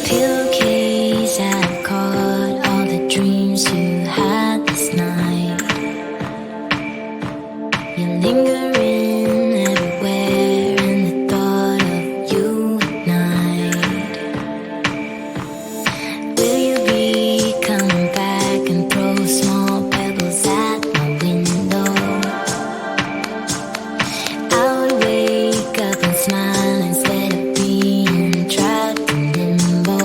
pillowcase I've caught all the dreams you had this night. You're lingering everywhere in the thought of you at night. Will you be coming back and throw small pebbles at my window? I would wake up and smile instead of being trapped in limbo.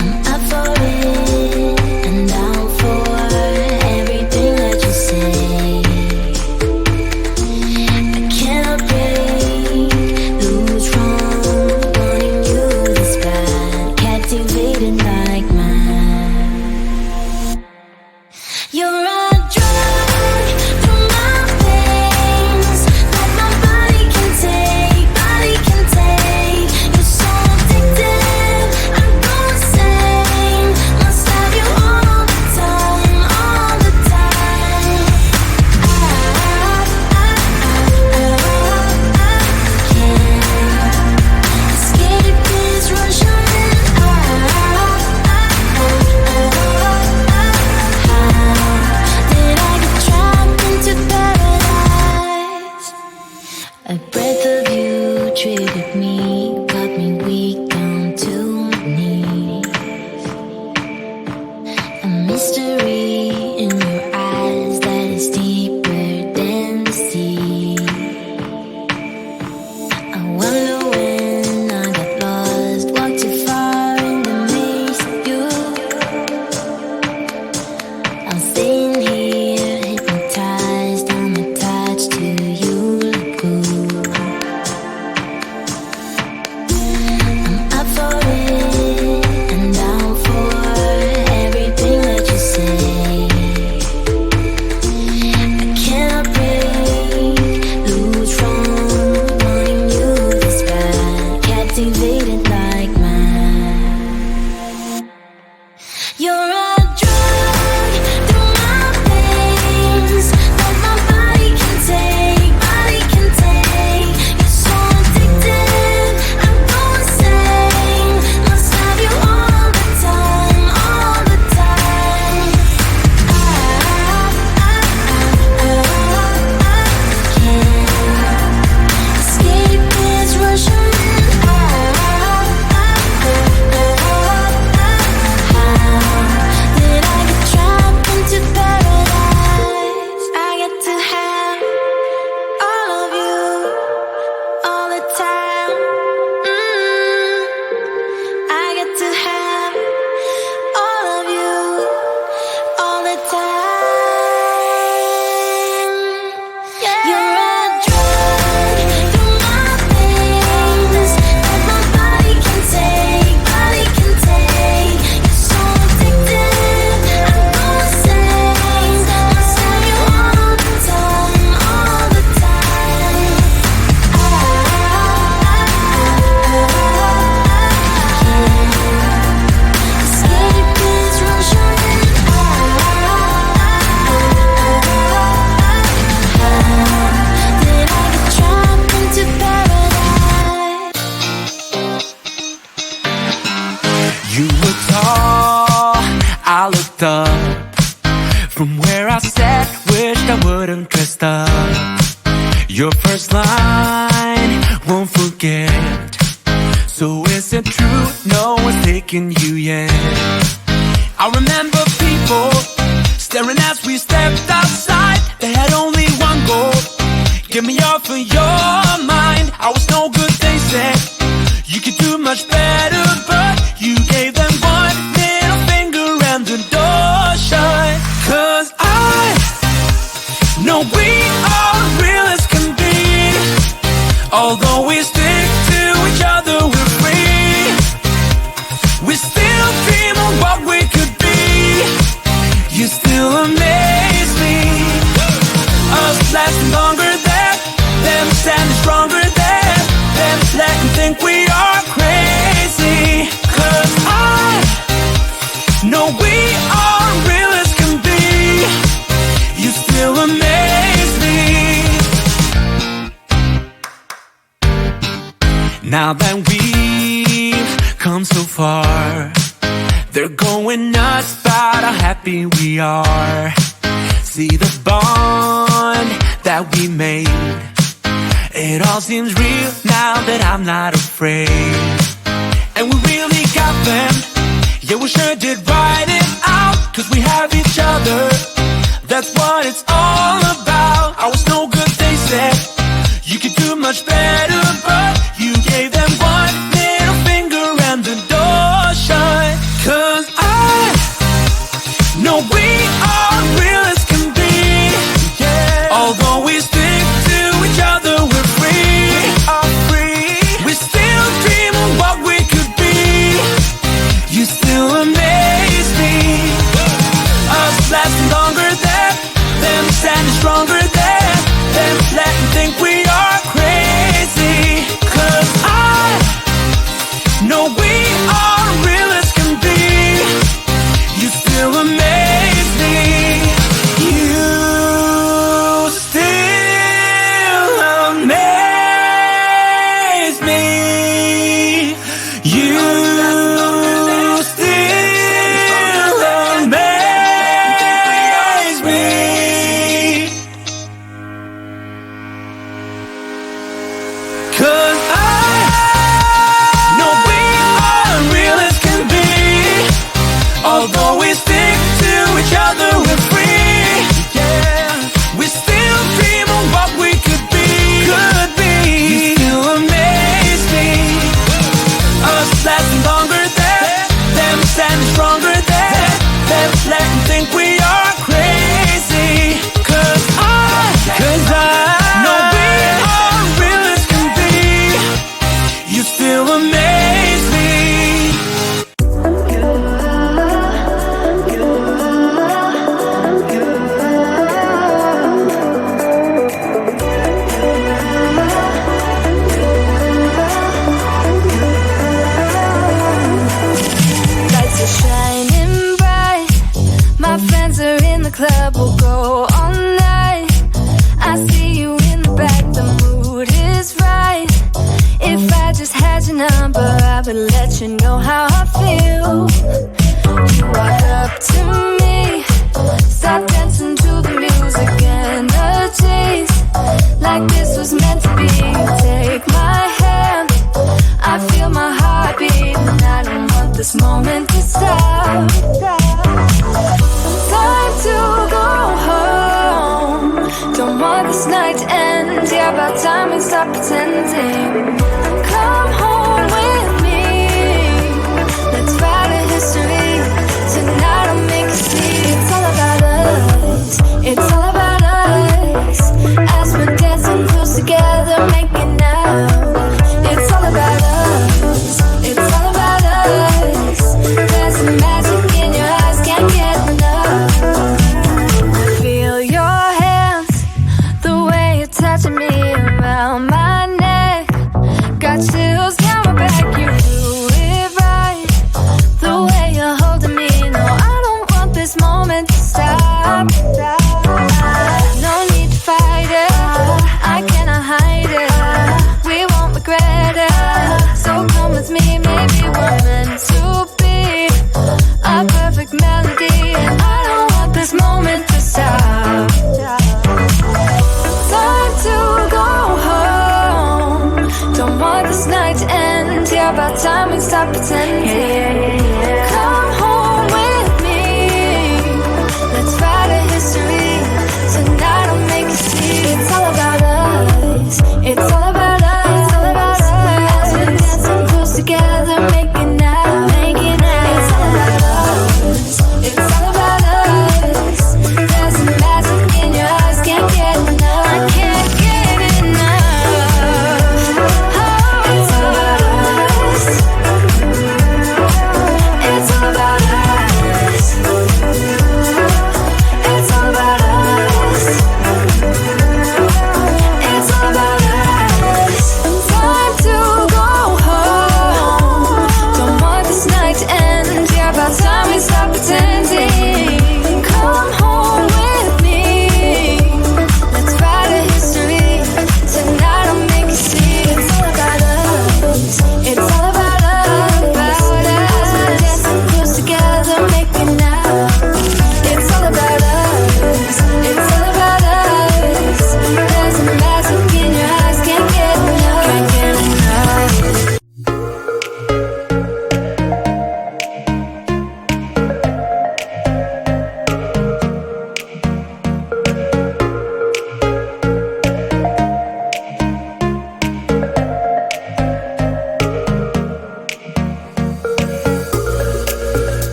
I'm up for it and down for everything that you say. I cannot break loose from wanting you this bad, captivated like mad. You're a drug through my veins that my body can take, body can take. You're so addictive, I'm going insane. Must have you all the time, all the time. I can't escape this rush I'm in. Did I get trapped into paradise? A breath of you triggered me, got me weak down to my knees. A mystery in your eyes that is deeper than the sea. I wonder when I got lost, walked too far in the maze of you. I'm staying here, hypnotized, I'm attached to you like glue. I'm up for it and down for everything that you say. I cannot break loose from wanting you this bad, captivated like mad. You're a drug through my veins that my body can take, body can take. You're so addictive, I'm going insane. Must have you all the time, all the time. I can't escape this rush I'm in. Did I get trapped into paradise? I get to have all of you all the time. I get to have all of you all the time. You're a drug through my veins that my body can take, body can take. You're so addictive, I'm going insane. Must have you all the time, all the time. I can't escape this rush I'm in. Did I get trapped into paradise? You were tall, I looked up. From where I sat, wished I wouldn't dressed up. Your first line, won't forget. So is it true, no one's taking you yet? I remember people staring as we stepped outside. They had only one goal, get me off of your mind. I was no good, they said. You could do much better, but you gave them one middle finger and the door shut. 'Cause I know we are real as can be. Although we stick to each other, we're free. We still dream of what we could be. You still amaze me. Us lasting longer than them, standing stronger than them. Let them think we are crazy. 'Cause I know we are real as can be. You still amaze me. Now that we've come so far, they're going nuts about how happy we are. See the bond that we made, it all seems real now that I'm not afraid. And we really got them, yeah, we sure did write it out. Cause we have each other, that's what it's all about. I was no good, they said, you could do much better, but you gave them one little finger and the door shut. Cause I know we are real as can be, yeah. Although we stick to each other, we're free, are free. We still dream of what we could be. You still amaze me. Us lasting longer than them, standing stronger than them, letting think we are crazy. Cause I know we are real as can be. You still amaze me. You still amaze me. You still amaze me. Cause I know we are real as can be. Although we stick to each other, we're free, yeah. We still dream of what we could be, could be. You still amaze me. Us lasting longer than them, standing stronger than them, letting think we are crazy. Cause I know we are real as can be. You still amaze me. Lights are shining bright. My friends are in the club, we'll go all night. I see you in the back, the mood is right. If I just had your number, I would let you know how I feel. You walk up to me, start dancing to the music and the chase. Like this was meant to be. Take my hand, I feel my heart beat, and I don't want this moment to stop. Time to go home. Don't want this night to end. Yeah, about time we stop pretending. Come home with me. Let's write a history. Tonight I'll make you see. It's all about us. It's all about us. As we're dancing close together, making out. It's all about us. It's all about us. There's some magic in your eyes, can't get enough. Feel your hands, the way you're touching me around my neck. Got chills down my back, you do it right. The way you're holding me, no, I don't want this moment to stop. No need to fight it, I cannot hide it. We won't regret it, so come with me, maybe we're meant to be. A perfect melody, and I don't want this moment to stop. Time to go home. Don't want this night to end. Yeah, about time we stop pretending. Come home with me. Let's write a history. Tonight I'll make you see. It's all about us. It's all about us. It's all about us. As we're dancing close together, making out, making out. It's all about us. It's all about us. There's some magic in your eyes, can't get enough. I can't get enough. Oh, it's all about us.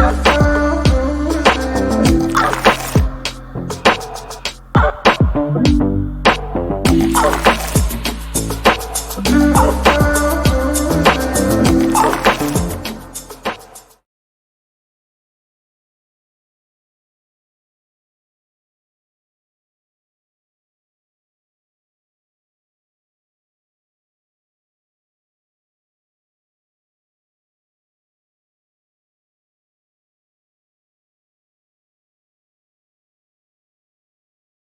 Bye.